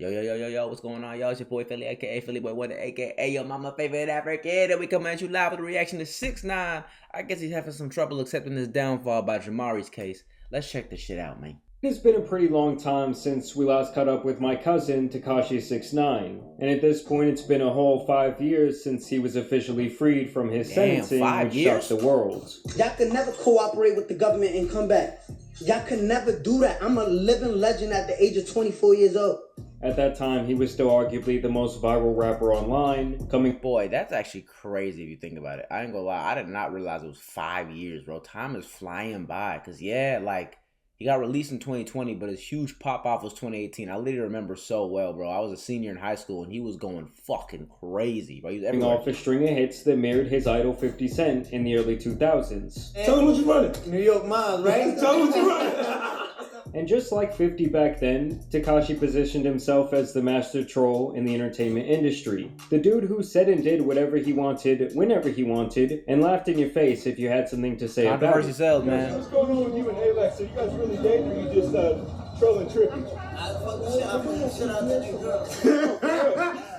Yo, what's going on, y'all? It's your boy Philly, aka Philly Boy Wonder, aka your mama favorite African, and we coming at you live with a reaction to 6ix9ine. I guess he's having some trouble accepting his downfall by Jamari's case. Let's check this shit out, man. It's been a pretty long time since we last caught up with my cousin, Tekashi 6ix9ine, and at this point it's been a whole 5 years since he was officially freed from his sentencing, which shocked the world. Y'all could never cooperate with the government and come back. Y'all could never do that. I'm a living legend at the age of 24 years old. At that time, he was still arguably the most viral rapper online, coming... Boy, that's actually crazy if you think about it. I ain't gonna lie, I did not realize it was 5 years, bro. Time is flying by, because yeah, like... He got released in 2020, but his huge pop-off was 2018. I literally remember so well, bro. I was a senior in high school, and he was going fucking crazy, bro. He was everywhere. Off a string of hits that mirrored his idol 50 Cent in the early 2000s. Tell him what you running. New York Miles, right? Tell him what you running. And just like 50 back then, Tekashi positioned himself as the master troll in the entertainment industry. The dude who said and did whatever he wanted, whenever he wanted, and laughed in your face if you had something to say about it. Sells, man. What's going on with you and Alex? Are you guys really dating or you just trolling trippy?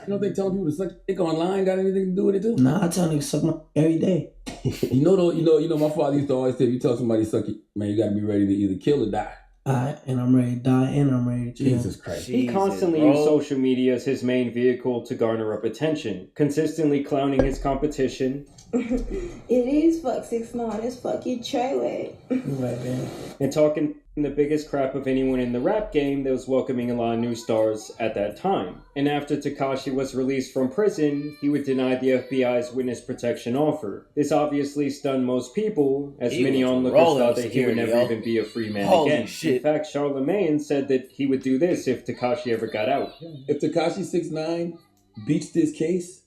You don't think telling people to suck dick online got anything to do with it too? Nah, I tell niggas suck my every day. You know, my father used to always say, if you tell somebody to suck it, man, you gotta be ready to either kill or die. Alright, and I'm ready to die, and I'm ready to chill. Jesus Christ. He constantly used social media as his main vehicle to garner up attention, consistently clowning his competition. It is fuck 6ix9ine, it's fucking Treyway. Right, man. And talking the biggest crap of anyone in the rap game that was welcoming a lot of new stars at that time. And after Tekashi was released from prison, he would deny the FBI's witness protection offer. This obviously stunned most people, as many onlookers thought that he would never even be a free man again. Shit. In fact, Charlemagne said that he would do this if Tekashi ever got out. If Tekashi 6ix9ine beats this case,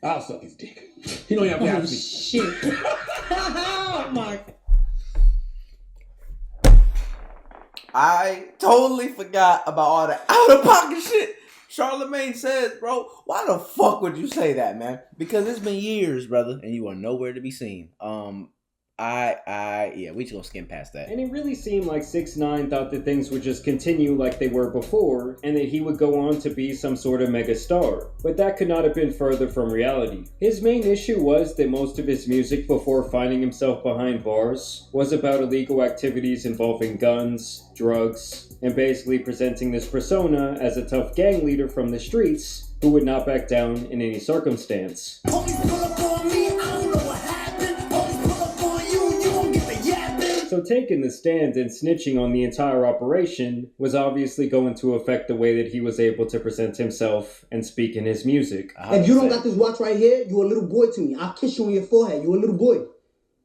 I'll suck his dick. He don't even have to ask me. Shit. Oh my. I totally forgot about all the out-of-pocket shit Charlemagne says, bro. Why the fuck would you say that, man? Because it's been years, brother, and you are nowhere to be seen. Yeah, we just gonna skim past that. And it really seemed like 6ix9ine thought that things would just continue like they were before, and that he would go on to be some sort of mega star. But that could not have been further from reality. His main issue was that most of his music before finding himself behind bars was about illegal activities involving guns, drugs, and basically presenting this persona as a tough gang leader from the streets who would not back down in any circumstance. So taking the stand and snitching on the entire operation was obviously going to affect the way that he was able to present himself and speak in his music. If you don't got this watch right here, you a little boy to me. I'll kiss you on your forehead. You a little boy.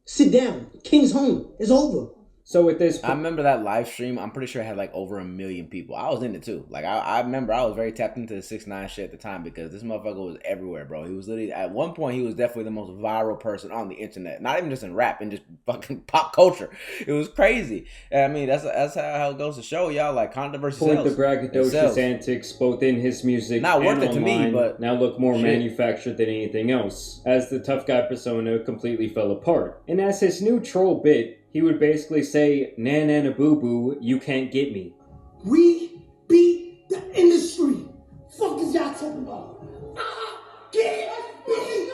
Sit down. King's home. It's over. So at this I remember that live stream. I'm pretty sure it had like over 1 million people. I was in it too. Like I remember I was very tapped into the 6ix9ine shit at the time because this motherfucker was everywhere, bro. He was literally at one point he was definitely the most viral person on the internet. Not even just in rap and just fucking pop culture. It was crazy. And I mean that's how it goes to show y'all like controversy. Point the braggadocious antics both in his music not and worth it online, to me, but now look more manufactured than anything else, as the tough guy persona completely fell apart. And as his new troll bit, he would basically say, "Nah, nah, nah, boo boo, you can't get me." We beat the industry. Fuck is y'all talking about? Get me,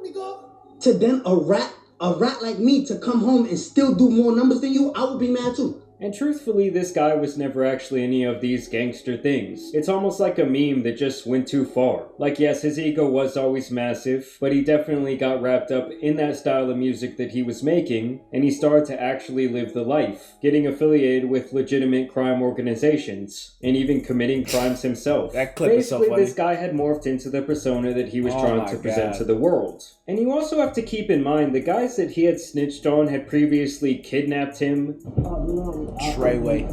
nigga. To then a rat like me to come home and still do more numbers than you, I would be mad too. And truthfully, this guy was never actually any of these gangster things. It's almost like a meme that just went too far. Like, yes, his ego was always massive, but he definitely got wrapped up in that style of music that he was making, and he started to actually live the life, getting affiliated with legitimate crime organizations, and even committing crimes himself. That clip is so funny. Basically, this guy had morphed into the persona that he was trying to present to the world. And you also have to keep in mind, the guys that he had snitched on had previously kidnapped him, Treyway.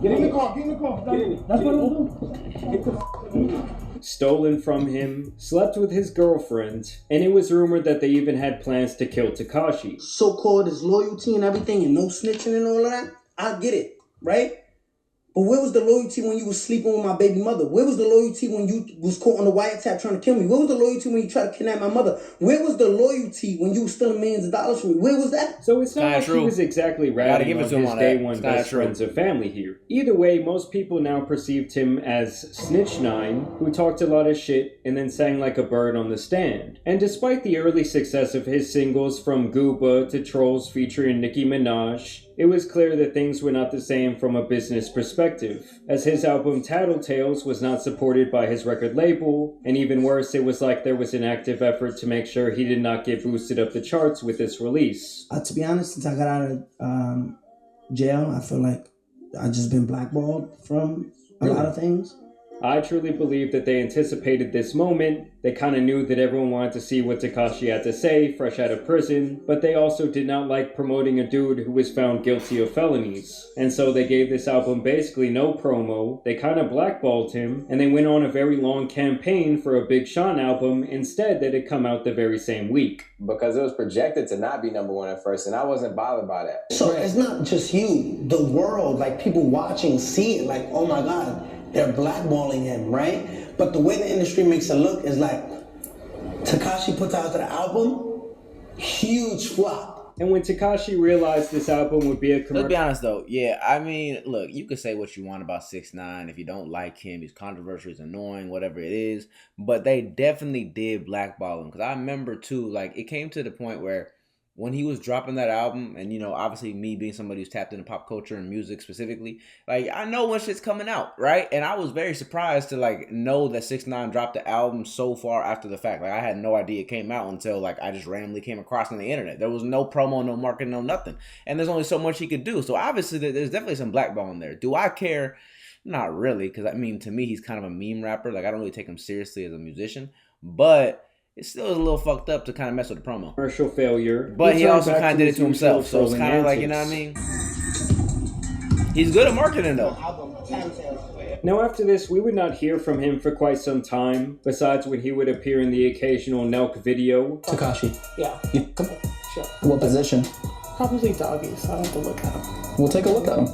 Get in the car, get in the car. That's what I'm doing. Stolen from him, slept with his girlfriend, and it was rumored that they even had plans to kill Tekashi. So-called his loyalty and everything and no snitching and all of that, I get it, right? But where was the loyalty when you was sleeping with my baby mother? Where was the loyalty when you was caught on the wiretap trying to kill me? Where was the loyalty when you tried to kidnap my mother? Where was the loyalty when you was stealing millions of dollars from me? Where was that? So it's not like true. he was exactly ratting on his day one best friends or family here. Either way, most people now perceived him as 6ix9ine, who talked a lot of shit and then sang like a bird on the stand. And despite the early success of his singles from Gooba to Trolls featuring Nicki Minaj, it was clear that things were not the same from a business perspective, as his album Tattletales was not supported by his record label, and even worse, it was like there was an active effort to make sure he did not get boosted up the charts with this release. To be honest, since I got out of jail, I feel like I've just been blackballed from a lot of things. I truly believe that they anticipated this moment. They kind of knew that everyone wanted to see what Tekashi had to say, fresh out of prison, but they also did not like promoting a dude who was found guilty of felonies. And so they gave this album basically no promo, they kind of blackballed him, and they went on a very long campaign for a Big Sean album instead that had come out the very same week. Because it was projected to not be number one at first, and I wasn't bothered by that. So it's not just you, the world, like people watching see it, like, oh my God, they're blackballing him, right? But the way the industry makes it look is like Tekashi puts out the album, huge flop. And when Tekashi realized this album would be a commercial... Let's be honest though, yeah, I mean, look, you can say what you want about 6ix9ine. If you don't like him, he's controversial, he's annoying, whatever it is. But they definitely did blackball him. Because I remember too, like, it came to the point where when he was dropping that album, and, you know, obviously me being somebody who's tapped into pop culture and music specifically, like, I know when shit's coming out, right? And I was very surprised to, like, know that 6ix9ine dropped the album so far after the fact. Like, I had no idea it came out until, like, I just randomly came across it on the internet. There was no promo, no marketing, no nothing. And there's only so much he could do. So, obviously, there's definitely some blackballing there. Do I care? Not really, because, I mean, to me, he's kind of a meme rapper. Like, I don't really take him seriously as a musician. But it still is a little fucked up to kind of mess with the promo. Commercial failure. But he also kind of did it to himself. So it's kind of like, you know what I mean? He's good at marketing though. Now after this, we would not hear from him for quite some time, besides when he would appear in the occasional Nelk video. Tekashi. Yeah. Come on. Sure. What position? Probably doggy, so I don't have to look at him. We'll take a look at him.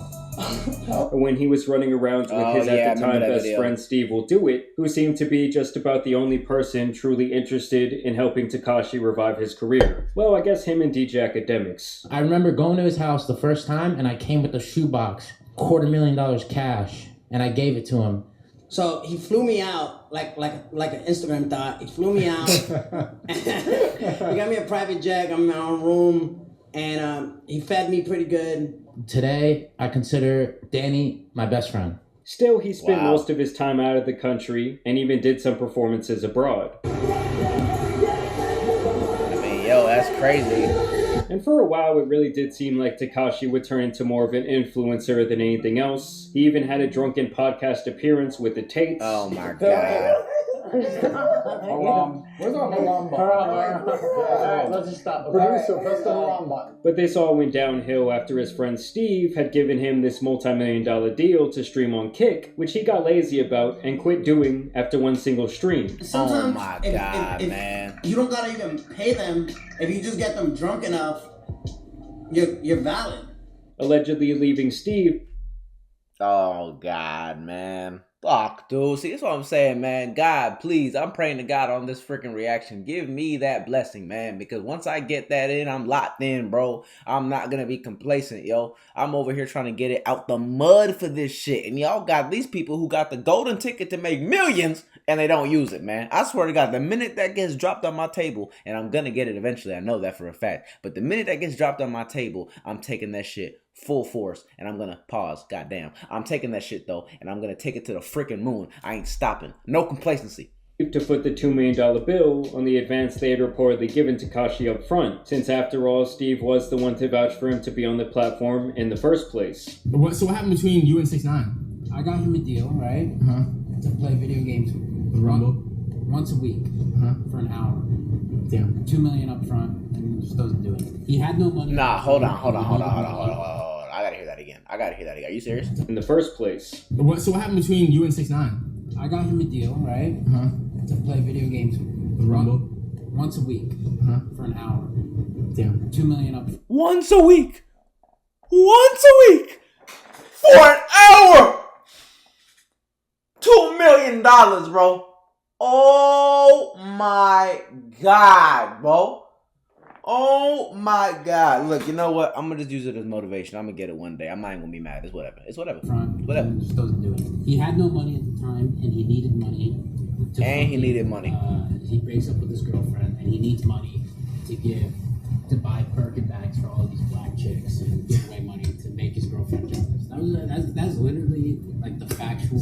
When he was running around with his at the time best friend Steve Will Do It, who seemed to be just about the only person truly interested in helping Tekashi revive his career. Well, I guess him and DJ Academics. I remember going to his house the first time, and I came with a shoebox, $250,000 cash, and I gave it to him. So he flew me out like an Instagram thought. He flew me out. He got me a private jet. I'm in my own room, and he fed me pretty good. Today, I consider Danny my best friend. Still, he spent most of his time out of the country and even did some performances abroad. I mean, yo, that's crazy. And for a while, it really did seem like Tekashi would turn into more of an influencer than anything else. He even had a drunken podcast appearance with the Tates. Oh my God. Where's our alarm button? Let's just stop. Producer, press the alarm button. But this all went downhill after his friend Steve had given him this multi-million-dollar deal to stream on Kick, which he got lazy about and quit doing after one single stream. Sometimes, oh my God, man. You don't gotta even pay them. If you just get them drunk enough, you're valid. Allegedly leaving Steve. Oh God, man. Fuck, dude. See, that's what I'm saying, man. God, please, I'm praying to God on this freaking reaction. Give me that blessing, man, because once I get that in, I'm locked in, bro. I'm not gonna be complacent, yo. I'm over here trying to get it out the mud for this shit, and y'all got these people who got the golden ticket to make millions, and they don't use it, man. I swear to God, the minute that gets dropped on my table, and I'm gonna get it eventually, I know that for a fact, but the minute that gets dropped on my table, I'm taking that shit full force, and I'm gonna pause. Goddamn, I'm taking that shit though, and I'm gonna take it to the freaking moon. I ain't stopping. No complacency. To foot the $2 million bill on the advance they had reportedly given Tekashi up front, since after all, Steve was the one to vouch for him to be on the platform in the first place. So what happened between you and 6ix9ine? I got him a deal, right? To play video games with Rumble once a week for an hour. Damn. $2 million up front, and just doesn't do it. He had no money. Nah, hold on. I gotta hear that again. Are you serious? In the first place. So what happened between you and 6ix9ine? I got him a deal, right? To play video games with Rumble once a week for an hour. Damn. $2 million up. Once a week for an hour. $2 million, bro. Oh my God, bro. Oh my God. Look, you know what? I'm going to just use it as motivation. I'm going to get it one day. I'm not even going to be mad. It's whatever. It's whatever. Whatever. Just doesn't do it. He had no money at the time, and he needed money. He needed money. He breaks up with his girlfriend, and he needs money to buy Birkin bags for all these black chicks and give away money to make his girlfriend jealous. That's literally like the factual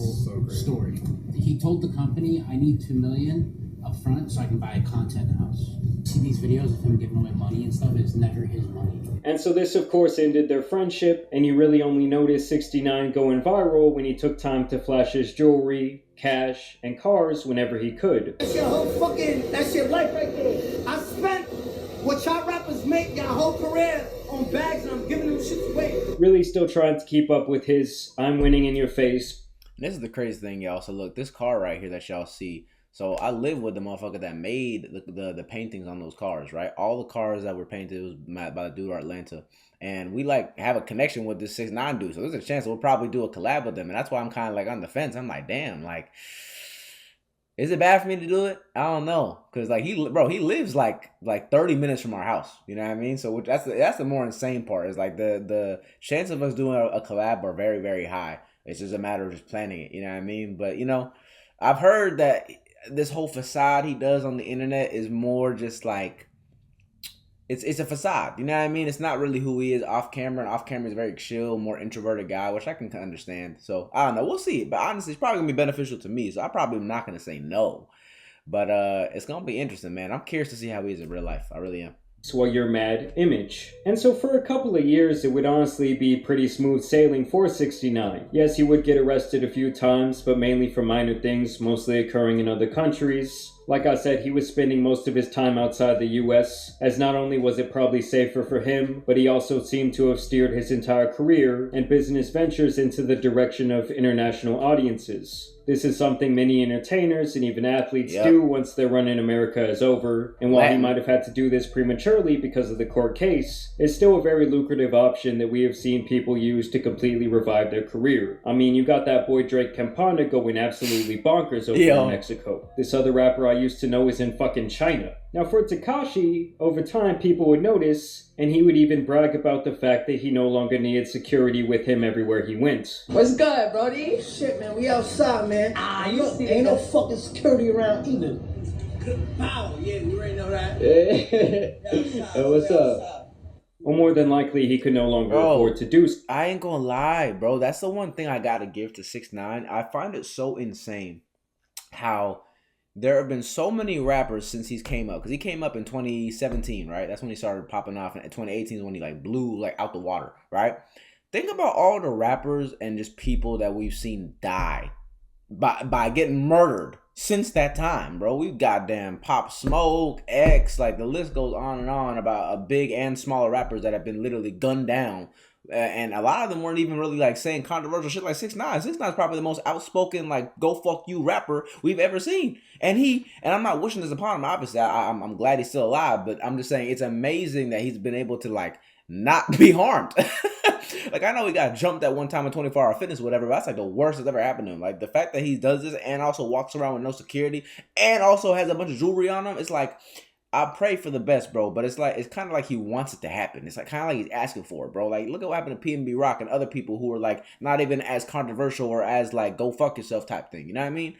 story. He told the company, "I need $2 million up front so I can buy a content house." See these videos of him giving away money and stuff, it's never his money. And so this of course ended their friendship, and you really only noticed 6ix9ine going viral when he took time to flash his jewelry, cash, and cars whenever he could. That's your whole fucking, that's your life right there. I spent what y'all rappers make your whole career on bags, and I'm giving them shit away. Really still trying to keep up with his I'm winning in your face. And this is the crazy thing, y'all. So look, this car right here that y'all see. So I live with the motherfucker that made the paintings on those cars, right? All the cars that were painted was by the dude in Atlanta. And we like have a connection with this 6ix9ine dude. So there's a chance we'll probably do a collab with them. And that's why I'm kind of like on the fence. I'm like, damn, like, is it bad for me to do it? I don't know. Cause like he lives like 30 minutes from our house. You know what I mean? So that's the more insane part is like the chance of us doing a collab are very, very high. It's just a matter of just planning it. You know what I mean? But you know, I've heard that this whole facade he does on the internet is more just like it's a facade, you know what I mean? It's not really who he is off camera, and off camera is a very chill, more introverted guy, which I can understand. So I don't know, we'll see. But honestly, it's probably gonna be beneficial to me, so I probably am not gonna say no. But it's gonna be interesting, man. I'm curious to see how he is in real life. I really am. While you're mad image. And so for a couple of years it would honestly be pretty smooth sailing for 6ix9ine. Yes, he would get arrested a few times, but mainly for minor things, mostly occurring in other countries. Like I said, he was spending most of his time outside the US, as not only was it probably safer for him, but he also seemed to have steered his entire career and business ventures into the direction of international audiences. This is something many entertainers and even athletes do once their run in America is over, and while he might have had to do this prematurely because of the court case, it's still a very lucrative option that we have seen people use to completely revive their career. I mean, you got that boy Drake Campana going absolutely bonkers over in Mexico. This other rapper I used to know is in fucking China. Now for Tekashi, over time people would notice, and he would even brag about the fact that he no longer needed security with him everywhere he went. What's good, brody? Shit, man, we outside, man. Look, ain't no fucking security around either. Pow, yeah, we already know that. Hey, what's up? Well, more than likely, he could no longer afford to do so. I ain't gonna lie, bro. That's the one thing I gotta give to 6ix9ine. I find it so insane how there have been so many rappers since he's came up. Because he came up in 2017, right? That's when he started popping off. And 2018 is when he like blew like out the water, right? Think about all the rappers and just people that we've seen die by getting murdered since that time, bro. We've goddamn Pop Smoke, X, like the list goes on and on about a big and smaller rappers that have been literally gunned down. And a lot of them weren't even really like saying controversial shit like 6ix9ine. 6ix9ine's probably the most outspoken like go fuck you rapper we've ever seen. And I'm not wishing this upon him. Obviously, I'm glad he's still alive. But I'm just saying it's amazing that he's been able to like not be harmed. Like I know he got jumped at one time in 24 Hour Fitness, whatever. But that's like the worst that's ever happened to him. Like the fact that he does this and also walks around with no security and also has a bunch of jewelry on him. It's like, I pray for the best, bro, but it's kind of like he wants it to happen. It's like kind of like he's asking for it, bro. Like look at what happened to PNB Rock and other people who are like not even as controversial or as like go fuck yourself type thing. You know what I mean?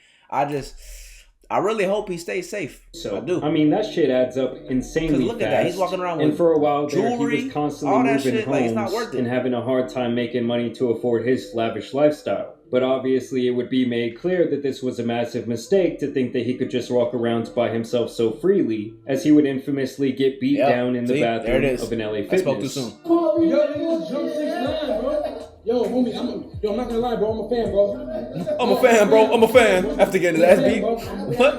I really hope he stays safe. So I do. I mean that shit adds up insanely look fast. At that, he's walking around with and for a while there, jewelry, he was constantly all that moving shit, homes like, it's not worth it. and having a hard time making money to afford his lavish lifestyle. But obviously it would be made clear that this was a massive mistake to think that he could just walk around by himself so freely, as he would infamously get beat down in the bathroom of an LA Fitness. I spoke too soon. Yo, homie, I'm not gonna lie, bro. I'm a fan, bro. I'm a fan. After getting his ass beat. What?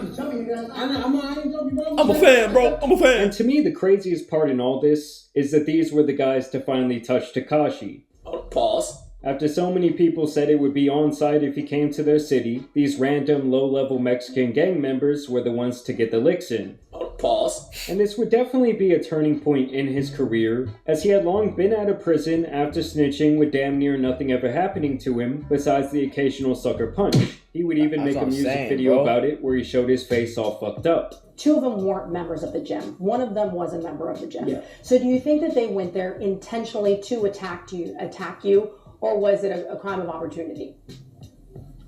I'm a fan, bro. I'm a fan. And to me, the craziest part in all this is that these were the guys to finally touch Tekashi. Pause. After so many people said it would be on site if he came to their city, these random low-level Mexican gang members were the ones to get the licks in. Pause. And this would definitely be a turning point in his career, as he had long been out of prison after snitching with damn near nothing ever happening to him besides the occasional sucker punch. He would even make a music video about it where he showed his face all fucked up. 2 of them weren't members of the gym. One of them was a member of the gym. Yeah. So do you think that they went there intentionally to attack you, or was it a crime of opportunity?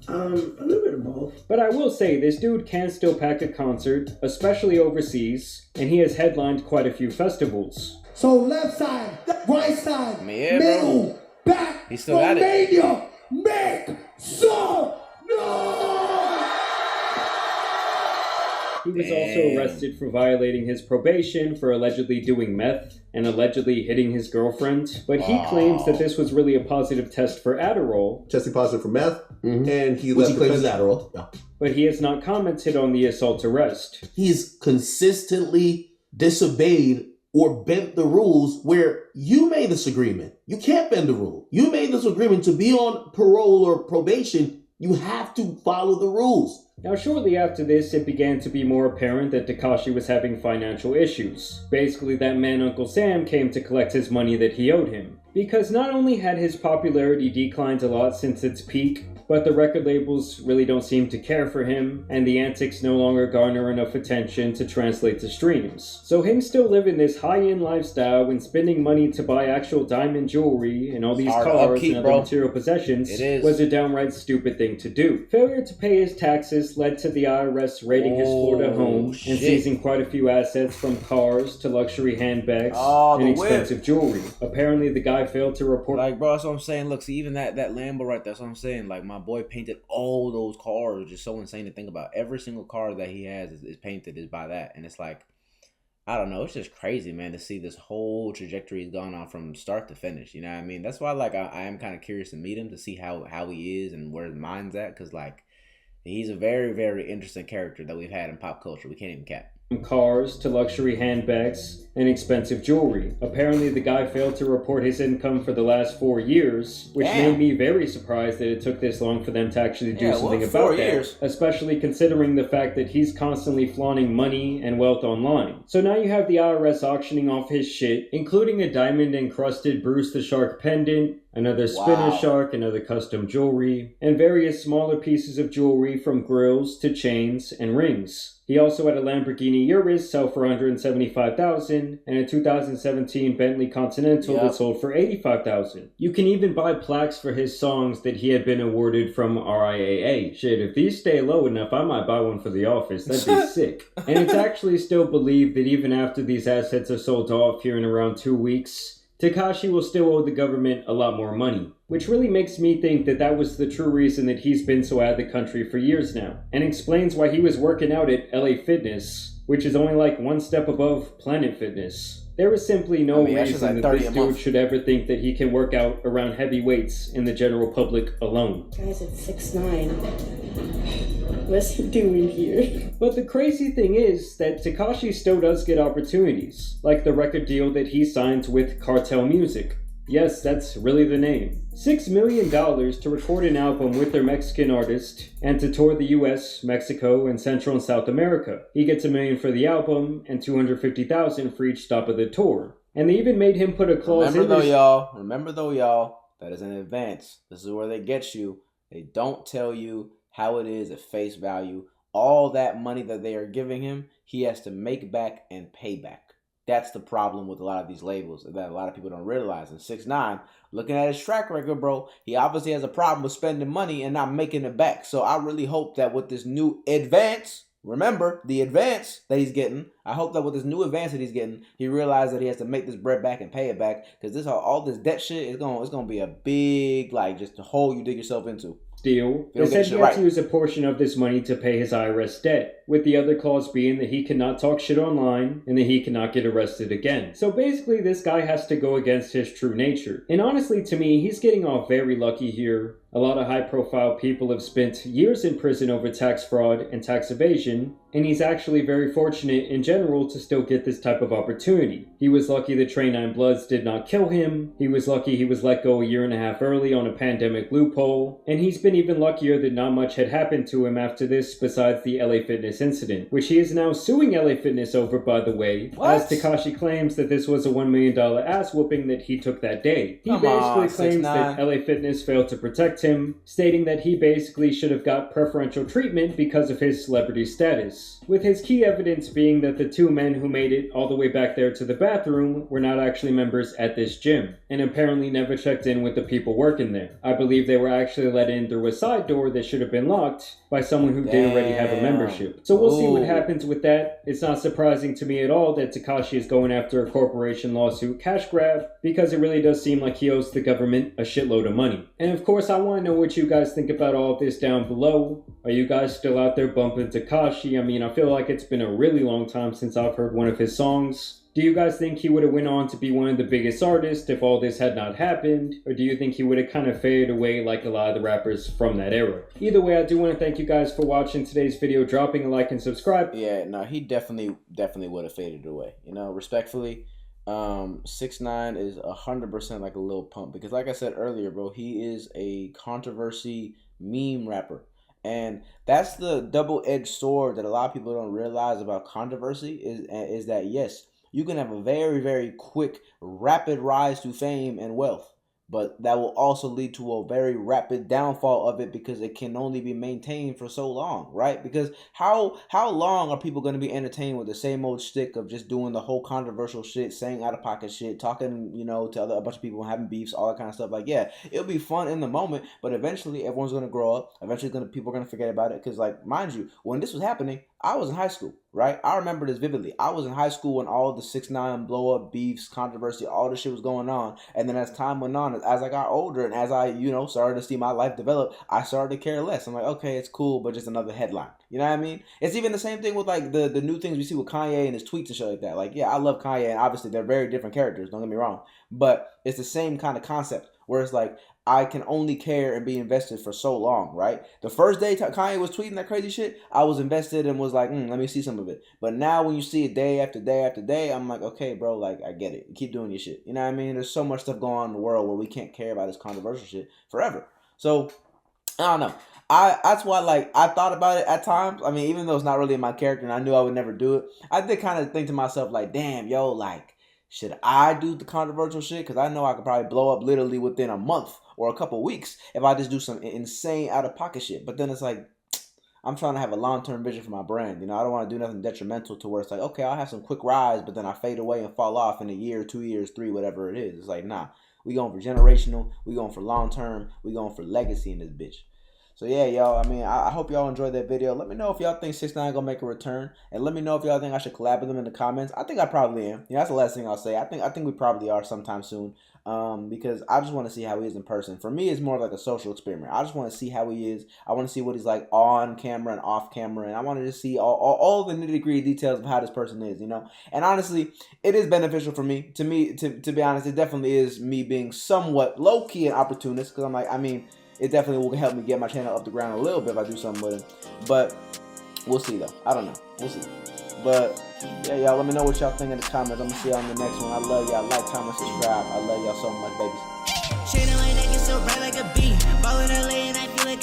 A little bit of both. But I will say, this dude can still pack a concert, especially overseas, and he has headlined quite a few festivals. So left side, right side, middle, back, he still got it. Make some noise! He was also arrested for violating his probation for allegedly doing meth and allegedly hitting his girlfriend. But he claims that this was really a positive test for Adderall. Testing positive for meth, and he claims is Adderall. Yeah. But he has not commented on the assault arrest. He's consistently disobeyed or bent the rules where you made this agreement. You can't bend the rule. You made this agreement to be on parole or probation. You have to follow the rules. Now, shortly after this, it began to be more apparent that Tekashi was having financial issues. Basically, that man Uncle Sam came to collect his money that he owed him. Because not only had his popularity declined a lot since its peak, but the record labels really don't seem to care for him, and the antics no longer garner enough attention to translate to streams. So him still living this high-end lifestyle and spending money to buy actual diamond jewelry and all these cars and other material possessions was a downright stupid thing to do. Failure to pay his taxes led to the IRS raiding his Florida home and seizing quite a few assets from cars to luxury handbags and expensive jewelry. Apparently the guy failed to report. Like, bro, that's what I'm saying. Look, see, even that Lambo right there, that's what I'm saying. Like, my boy painted all those cars, which is so insane to think about. Every single car that he has is painted is by that. And it's like, I don't know, it's just crazy, man, to see this whole trajectory he's gone on from start to finish. You know what I mean? That's why, like, I am kind of curious to meet him, to see how he is and where his mind's at. Because, like, he's a very, very interesting character that we've had in pop culture. We can't even cap. From cars to luxury handbags and expensive jewelry. Apparently the guy failed to report his income for the last 4 years, which made me very surprised that it took this long for them to actually do something about that. Especially considering the fact that he's constantly flaunting money and wealth online. So now you have the IRS auctioning off his shit, including a diamond encrusted Bruce the Shark pendant, another spinner shark, another custom jewelry, and various smaller pieces of jewelry from grills to chains and rings. He also had a Lamborghini Urus sell for $175,000 and a 2017 Bentley Continental that sold for $85,000. You can even buy plaques for his songs that he had been awarded from RIAA. Shit, if these stay low enough, I might buy one for the office. That'd be sick. And it's actually still believed that even after these assets are sold off here in around 2 weeks, Tekashi will still owe the government a lot more money, which really makes me think that that was the true reason that he's been so out of the country for years now, and explains why he was working out at LA Fitness, which is only like one step above Planet Fitness. There is simply no reason that this dude should ever think that he can work out around heavy weights in the general public alone. Guys, it's 6ix9ine. What's he doing here? But the crazy thing is that Tekashi still does get opportunities, like the record deal that he signed with Cartel Music. Yes, that's really the name. $6 million to record an album with their Mexican artist and to tour the US, Mexico, and Central and South America. He gets $1 million for the album and $250,000 for each stop of the tour. And they even made him put a clause in there. Remember though, y'all, that is an advance. This is where they get you. They don't tell you how it is at face value. All that money that they are giving him, he has to make back and pay back. That's the problem with a lot of these labels that a lot of people don't realize. And 6ix9ine, looking at his track record, bro, he obviously has a problem with spending money and not making it back. So I really hope that with this new advance, remember the advance that he's getting, I hope that with this new advance that he's getting, he realizes that he has to make this bread back and pay it back. Because this all this debt shit is gonna be a big, like, just a hole you dig yourself into. Deal. They said he had to use a portion of this money to pay his IRS debt, with the other clause being that he cannot talk shit online and that he cannot get arrested again. So basically this guy has to go against his true nature. And honestly, to me, he's getting off very lucky here, A lot of high-profile people have spent years in prison over tax fraud and tax evasion, and he's actually very fortunate in general to still get this type of opportunity. He was lucky the Train 9 Bloods did not kill him, he was lucky he was let go a year and a half early on a pandemic loophole, and he's been even luckier that not much had happened to him after this besides the LA Fitness incident, which he is now suing LA Fitness over, by the way, as Tekashi claims that this was a $1 million ass whooping that he took that day. He basically claims that LA Fitness failed to protect him, stating that he basically should have got preferential treatment because of his celebrity status, with his key evidence being that the two men who made it all the way back there to the bathroom were not actually members at this gym, and apparently never checked in with the people working there. I believe they were actually let in through a side door that should have been locked by someone who did already have a membership. So we'll see what happens with that. It's not surprising to me at all that Tekashi is going after a corporation lawsuit cash grab, because it really does seem like he owes the government a shitload of money. And of course, I want to know what you guys think about all of this down below. Are you guys still out there bumping Tekashi? I mean, I feel like it's been a really long time since I've heard one of his songs. Do you guys think he would have went on to be one of the biggest artists if all this had not happened? Or do you think he would have kind of faded away like a lot of the rappers from that era? Either way, I do want to thank you guys for watching today's video, dropping a like and subscribe. Yeah, no, he definitely would have faded away. You know, respectfully, 6ix9ine is 100% like a Lil Pump, because like I said earlier, bro, he is a controversy meme rapper. And that's the double-edged sword that a lot of people don't realize about controversy is that, yes, you can have a very, very quick, rapid rise to fame and wealth, but that will also lead to a very rapid downfall of it, because it can only be maintained for so long, right? Because how long are people going to be entertained with the same old shtick of just doing the whole controversial shit, saying out of pocket shit, talking, you know, to a bunch of people, having beefs, all that kind of stuff? Like, yeah, it'll be fun in the moment, but eventually everyone's going to grow up. Eventually people are going to forget about it, because, like, mind you, when this was happening, I was in high school, right? I remember this vividly. I was in high school when all the 6ix9ine blow up, beefs, controversy, all this shit was going on. And then as time went on, as I got older and as I, you know, started to see my life develop, I started to care less. I'm like, okay, it's cool, but just another headline. You know what I mean? It's even the same thing with like the new things we see with Kanye and his tweets and shit like that. Like, yeah, I love Kanye, and obviously they're very different characters, don't get me wrong. But it's the same kind of concept where it's like, I can only care and be invested for so long, right? The first day Kanye was tweeting that crazy shit, I was invested and was like, let me see some of it. But now when you see it day after day after day, I'm like, okay, bro, like, I get it. Keep doing your shit. You know what I mean? There's so much stuff going on in the world where we can't care about this controversial shit forever. So, I don't know. That's why, like, I thought about it at times. I mean, even though it's not really in my character and I knew I would never do it, I did kind of think to myself, like, damn, yo, like, should I do the controversial shit? Because I know I could probably blow up literally within a month or a couple weeks if I just do some insane out-of-pocket shit. But then it's like, I'm trying to have a long-term vision for my brand. You know, I don't want to do nothing detrimental to where it's like, okay, I'll have some quick rise, but then I fade away and fall off in a year, 2 years, 3, whatever it is. It's like, nah, we going for generational, we going for long-term, we going for legacy in this bitch. So yeah, y'all, I mean, I hope y'all enjoyed that video. Let me know if y'all think 6ix9ine gonna make a return. And let me know if y'all think I should collab with him in the comments. I think I probably am. You know, that's the last thing I'll say. I think we probably are sometime soon. Because I just want to see how he is in person. For me, it's more like a social experiment. I just want to see how he is. I want to see what he's like on camera and off camera. And I want to just see all the nitty-gritty details of how this person is, you know. And honestly, it is beneficial for me. To be honest, it definitely is me being somewhat low-key an opportunist. Because I'm like, I mean, it definitely will help me get my channel up the ground a little bit if I do something with it. But we'll see, though. I don't know. We'll see. But yeah, y'all, let me know what y'all think in the comments. I'm going to see y'all in the next one. I love y'all. Like, comment, subscribe. I love y'all so much, babies. Shading like that, get so bright like a bee. Ballin' LA and I feel like